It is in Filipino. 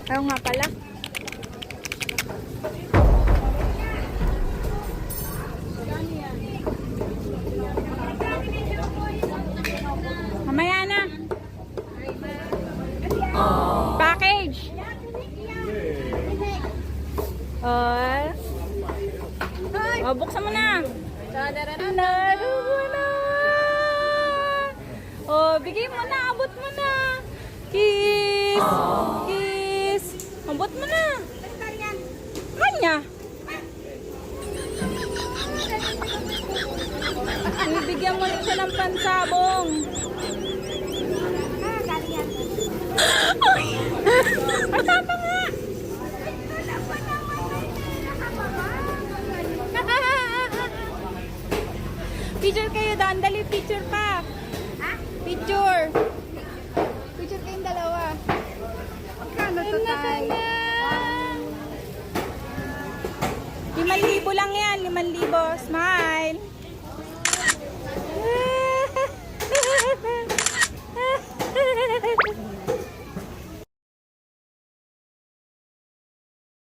Ayaw nga pala. Mamaya na. Package. Oh, buksan mo na. Laro mo na. Oh, bigay mo na. Abot mo na. Kiss. Kiss. Abot mo na. Kanya. Bibigyan mo rin siya ng pansabong. Pasapa nga. Picture kayo doon. Dali, picture pa. Picture. Picture kayong dalawa. Magkano to tayo? 5,000 lang yan. 5,000. Smile.